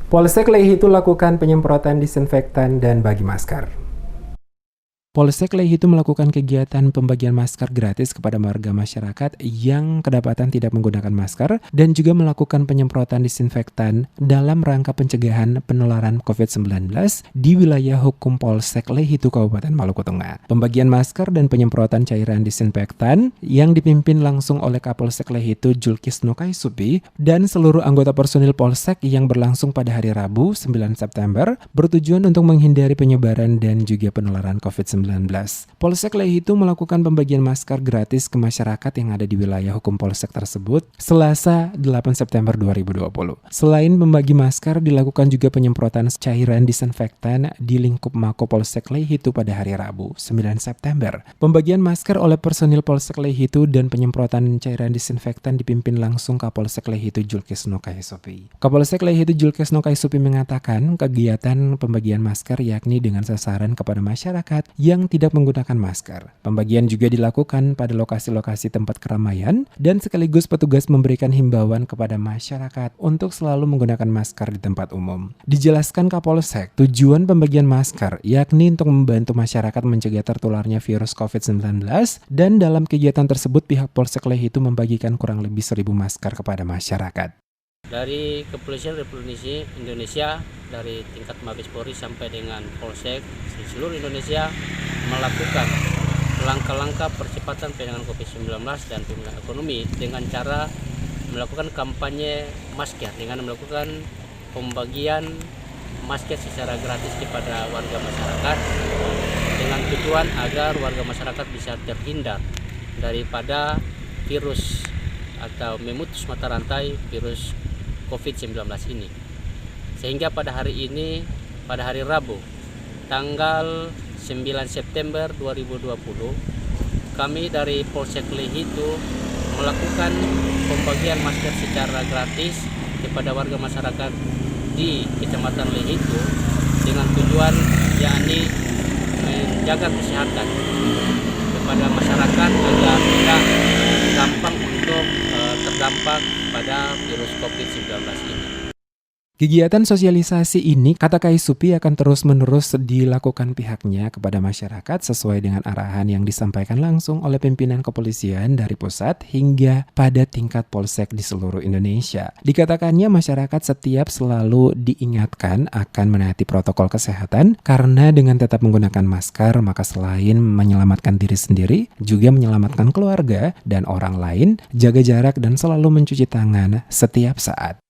Polsek Lehitu lakukan penyemprotan disinfektan dan bagi masker. Polsek Lehitu melakukan kegiatan pembagian masker gratis kepada warga masyarakat yang kedapatan tidak menggunakan masker dan juga melakukan penyemprotan disinfektan dalam rangka pencegahan penularan COVID-19 di wilayah hukum Polsek Lehitu Kabupaten Maluku Tengah. Pembagian masker dan penyemprotan cairan disinfektan yang dipimpin langsung oleh Kapolsek Lehitu Julkisno Kaisupi dan seluruh anggota personil Polsek yang berlangsung pada hari Rabu 9 September bertujuan untuk menghindari penyebaran dan juga penularan COVID-19. Polsek Lehitu melakukan pembagian masker gratis ke masyarakat yang ada di wilayah hukum Polsek tersebut Selasa 8 September 2020. Selain membagi masker, dilakukan juga penyemprotan cairan disinfektan di lingkup Mako Polsek Lehitu pada hari Rabu 9 September. Pembagian masker oleh personil Polsek Lehitu dan penyemprotan cairan disinfektan dipimpin langsung Kapolsek Lehitu Julkisno Kaisupi. Kapolsek Lehitu Julkisno Kaisupi mengatakan kegiatan pembagian masker yakni dengan sasaran kepada masyarakat yang tidak menggunakan masker. Pembagian juga dilakukan pada lokasi-lokasi tempat keramaian dan sekaligus petugas memberikan himbauan kepada masyarakat untuk selalu menggunakan masker di tempat umum. Dijelaskan Kapolsek, tujuan pembagian masker yakni untuk membantu masyarakat mencegah tertularnya virus COVID-19 dan dalam kegiatan tersebut pihak Polsek Lehitu membagikan kurang lebih 1.000 masker kepada masyarakat. Dari Kepolisian Republik Indonesia, dari tingkat Mabes Polri sampai dengan Polsek di seluruh Indonesia melakukan langkah-langkah percepatan penanganan COVID-19 dan pemulihan ekonomi dengan cara melakukan kampanye masker dengan melakukan pembagian masker secara gratis kepada warga masyarakat dengan tujuan agar warga masyarakat bisa terhindar daripada virus atau memutus mata rantai virus COVID-19 ini. Sehingga pada hari ini, pada hari Rabu, tanggal 9 September 2020, kami dari Polsek Lehitu melakukan pembagian masker secara gratis kepada warga masyarakat di Kecamatan Lehitu dengan tujuan yakni menjaga kesehatan kepada masyarakat agar tidak gampang untuk terdampak pada virus COVID-19 ini. Kegiatan sosialisasi ini, kata Kaisupi, akan terus-menerus dilakukan pihaknya kepada masyarakat sesuai dengan arahan yang disampaikan langsung oleh pimpinan kepolisian dari pusat hingga pada tingkat polsek di seluruh Indonesia. Dikatakannya masyarakat setiap selalu diingatkan akan menaati protokol kesehatan karena dengan tetap menggunakan masker maka selain menyelamatkan diri sendiri juga menyelamatkan keluarga dan orang lain, jaga jarak dan selalu mencuci tangan setiap saat.